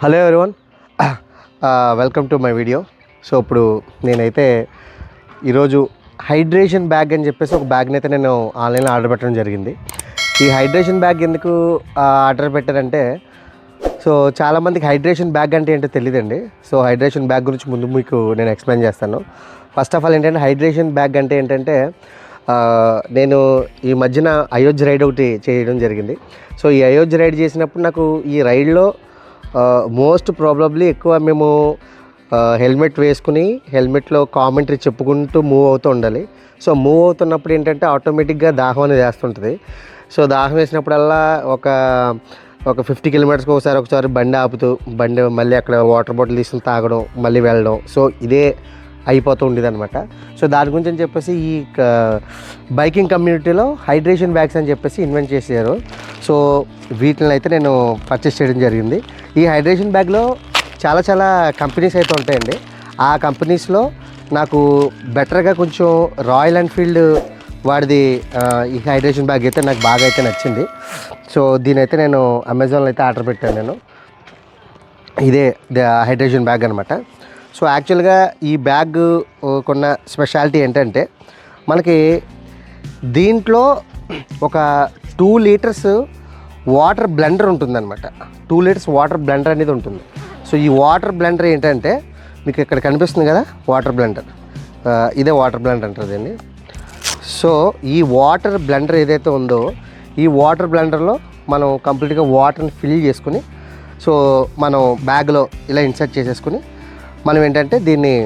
Hello everyone, welcome to my video. So ఇప్పుడు నేనైతే ఈరోజు హైడ్రేషన్ బ్యాగ్ అని చెప్పేసి ఒక బ్యాగ్ని అయితే నేను ఆన్లైన్లో ఆర్డర్ పెట్టడం జరిగింది. ఈ హైడ్రేషన్ బ్యాగ్ ఎందుకు ఆర్డర్ పెట్టారంటే, సో చాలామందికి హైడ్రేషన్ బ్యాగ్ అంటే ఏంటో తెలియదండి. సో హైడ్రేషన్ బ్యాగ్ గురించి ముందు మీకు నేను ఎక్స్ప్లెయిన్ చేస్తాను. ఫస్ట్ ఆఫ్ ఆల్ ఏంటంటే, హైడ్రేషన్ బ్యాగ్ అంటే ఏంటంటే, నేను ఈ మధ్యన అయోధ్య రైడ్ ఒకటి చేయడం జరిగింది. సో ఈ అయోధ్య రైడ్ చేసినప్పుడు నాకు ఈ రైడ్లో మోస్ట్ ప్రాబబ్లీ ఎక్కువ మేము హెల్మెట్ వేసుకుని హెల్మెట్లో కామెంటరీ చెప్పుకుంటూ మూవ్ అవుతూ ఉండాలి. సో మూవ్ అవుతున్నప్పుడు ఏంటంటే ఆటోమేటిక్గా దాహం అనేది వేస్తుంటుంది. సో దాహం వేసినప్పుడల్లా ఒక 50 కిలోమీటర్స్కి ఒకసారి బండి ఆపుతూ మళ్ళీ అక్కడ వాటర్ బాటిల్ తీసుకుని తాగడం, మళ్ళీ వెళ్ళడం. సో ఇదే అయిపోతూ ఉండేది అనమాట. సో దాని గురించి అని చెప్పేసి ఈ బైకింగ్ కమ్యూనిటీలో హైడ్రేషన్ బ్యాగ్స్ అని చెప్పేసి ఇన్వెంట్ చేశారు. సో వీటిని అయితే నేను పర్చేస్ చేయడం జరిగింది. ఈ హైడ్రేషన్ బ్యాగ్లో చాలా కంపెనీస్ అయితే ఉంటాయండి. ఆ కంపెనీస్లో నాకు బెటర్గా కొంచెం రాయల్ ఎన్ఫీల్డ్ వాడిది ఈ హైడ్రేషన్ బ్యాగ్ అయితే నాకు బాగా అయితే నచ్చింది. సో దీని అయితే నేను అమెజాన్లో అయితే ఆర్డర్ పెట్టాను. నేను ఇదే హైడ్రేషన్ బ్యాగ్ అనమాట. సో యాక్చువల్గా ఈ బ్యాగ్ కొన్న స్పెషాలిటీ ఏంటంటే, మనకి దీంట్లో ఒక 2 లీటర్స్ వాటర్ బ్లెండర్ ఉంటుందన్నమాట. 2 లీటర్స్ వాటర్ బ్లెండర్ అనేది ఉంటుంది. సో ఈ వాటర్ బ్లెండర్ ఏంటంటే, మీకు ఇక్కడ కనిపిస్తుంది కదా వాటర్ బ్లెండర్, ఇదే వాటర్ బ్లెండర్ అంటారు దీన్ని. సో ఈ వాటర్ బ్లెండర్ ఏదైతే ఉందో, ఈ వాటర్ బ్లెండర్లో మనం కంప్లీట్గా వాటర్ని ఫిల్ చేసుకుని, సో మనం బ్యాగ్లో ఇలా ఇన్సర్ట్ చేసేసుకుని, మనం ఏంటంటే దీన్ని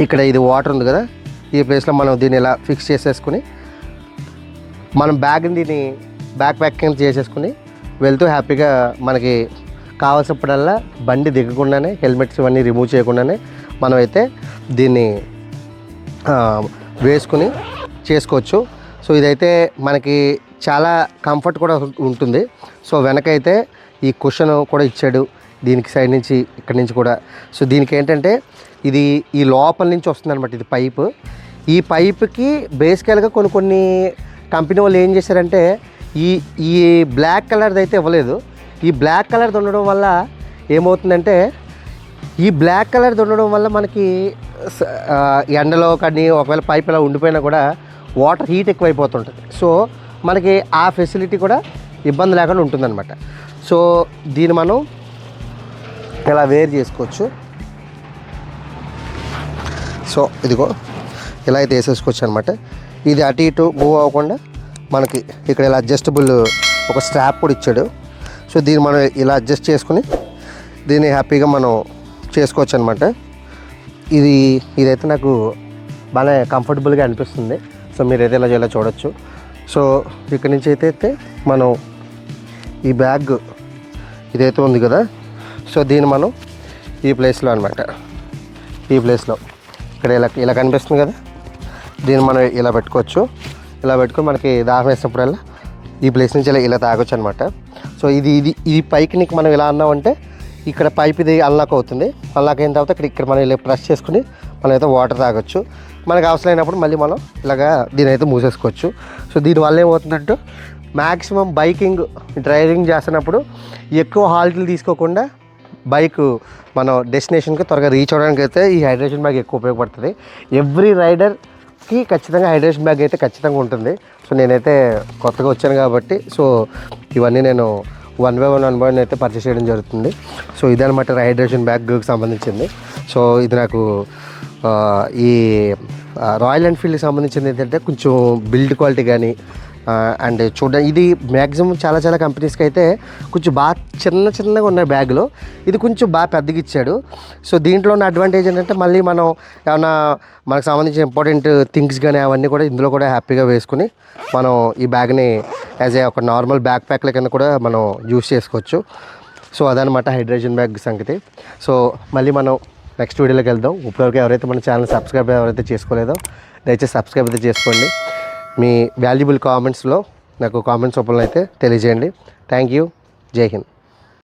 ఇక్కడ ఇది వాటర్ ఉంది కదా, ఈ ప్లేస్లో మనం దీన్ని ఇలా ఫిక్స్ చేసేసుకుని మనం దీన్ని బ్యాక్ ప్యాకింగ్ చేసేసుకుని వెళ్తూ హ్యాపీగా మనకి కావాల్సినప్పుడల్లా బండి దిగకుండానే, హెల్మెట్స్ ఇవన్నీ రిమూవ్ చేయకుండానే మనం అయితే దీన్ని వేసుకుని చేసుకోవచ్చు. సో ఇదైతే మనకి చాలా కంఫర్ట్ కూడా ఉంటుంది. సో వెనకైతే ఈ కుషన్ కూడా ఇచ్చాడు, దీనికి సైడ్ నుంచి ఇక్కడి నుంచి కూడా. సో దీనికి ఏంటంటే ఇది ఈ లోపల నుంచి వస్తుంది అనమాట, ఇది పైపు. ఈ పైపుకి బేసికల్గా కొన్ని కంపెనీ వాళ్ళు ఏం చేశారంటే, ఈ బ్లాక్ కలర్ది అయితే ఇవ్వలేదు. ఈ బ్లాక్ కలర్ది ఉండడం వల్ల ఏమవుతుందంటే, ఈ బ్లాక్ కలర్ది ఉండడం వల్ల మనకి ఎండలో కానీ ఒకవేళ పైప్ ఇలా ఉండిపోయినా కూడా వాటర్ హీట్ ఎక్కువైపోతుంటుంది. సో మనకి ఆ ఫెసిలిటీ కూడా ఇబ్బంది లేకుండా ఉంటుందన్నమాట. సో దీన్ని మనం ఇలా వేర్ చేసుకోవచ్చు. సో ఇదిగో ఇలా అయితే వేసేసుకోవచ్చు అనమాట. ఇది అటు ఇటు మూవ్ అవ్వకుండా మనకి ఇక్కడ ఇలా అడ్జస్టబుల్ ఒక స్ట్రాప్ కూడా ఇచ్చాడు. సో దీన్ని మనం ఇలా అడ్జస్ట్ చేసుకుని దీన్ని హ్యాపీగా మనం చేసుకోవచ్చు అనమాట. ఇదైతే నాకు బాగా కంఫర్టబుల్గా అనిపిస్తుంది. సో మీరైతే ఇలా చూడవచ్చు. సో ఇక్కడ నుంచి అయితే మనం ఈ బ్యాగ్ ఇదైతే ఉంది కదా, సో దీన్ని మనం ఈ ప్లేస్లో అనమాట, ఈ ప్లేస్లో ఇక్కడ ఇలా కనిపిస్తుంది కదా, దీన్ని మనం ఇలా పెట్టుకోవచ్చు. ఇలా పెట్టుకొని మనకి దాహం వేసినప్పుడల్లా ఈ ప్లేస్ నుంచి ఇలా తాగొచ్చు అనమాట. సో ఇది పైకి నీకు మనం ఇలా అన్నామంటే ఇక్కడ పైప్ ఇది అన్లాక్ అవుతుంది. అన్లాక్ అయిన తర్వాత ఇక్కడ మనం ఇలా ప్రెస్ చేసుకుని మనం అయితే వాటర్ తాగొచ్చు. మనకు అవసరమైనప్పుడు మళ్ళీ మనం ఇలాగా దీని అయితే మూసేసుకోవచ్చు. సో దీనివల్ల ఏమవుతుందంటే, మ్యాక్సిమం బైకింగ్ డ్రైవింగ్ చేస్తున్నప్పుడు ఎక్కువ హాల్ట్లు తీసుకోకుండా బైక్ మనం డెస్టినేషన్కి త్వరగా రీచ్ అవ్వడానికి అయితే ఈ హైడ్రేషన్ బ్యాగ్ ఎక్కువ ఉపయోగపడుతుంది. ఎవ్రీ రైడర్కి ఖచ్చితంగా హైడ్రేషన్ బ్యాగ్ అయితే ఖచ్చితంగా ఉంటుంది. సో నేనైతే కొత్తగా వచ్చాను కాబట్టి, సో ఇవన్నీ నేను వన్ బై వన్ అయితే పర్చేస్ చేయడం జరుగుతుంది. సో ఇదనమాట హైడ్రేషన్ బ్యాగ్కి సంబంధించింది. సో ఇది నాకు ఈ రాయల్ ఎన్ఫీల్డ్కి సంబంధించింది ఏంటంటే, కొంచెం బిల్డ్ క్వాలిటీ కానీ అండ్ చూడండి, ఇది మ్యాక్సిమం చాలా కంపెనీస్కి అయితే కొంచెం బాగా చిన్నగా ఉన్న బ్యాగ్లో ఇది కొంచెం బాగా పెద్దగా ఇచ్చాడు. సో దీంట్లో ఉన్న అడ్వాంటేజ్ ఏంటంటే, మళ్ళీ మనం ఏమైనా మనకు సంబంధించిన ఇంపార్టెంట్ థింగ్స్ కానీ అవన్నీ కూడా ఇందులో కూడా హ్యాపీగా వేసుకుని మనం ఈ బ్యాగ్ని యాజ్ ఒక నార్మల్ బ్యాక్ ప్యాక్ల కింద కూడా మనం యూస్ చేసుకోవచ్చు. సో అదనమాట హైడ్రేషన్ బ్యాగ్ సంగతి. సో మళ్ళీ మనం నెక్స్ట్ వీడియోలోకి వెళ్దాం. ఇప్పటివరకు ఎవరైతే మన ఛానల్ సబ్స్క్రైబ్ చేసుకోలేదో దయచేసి సబ్స్క్రైబ్ అయితే చేసుకోండి. మీ వాల్యుబుల్ కామెంట్స్లో నాకు కామెంట్స్ రూపంలో అయితే తెలియజేయండి. Thank you. జై హింద్.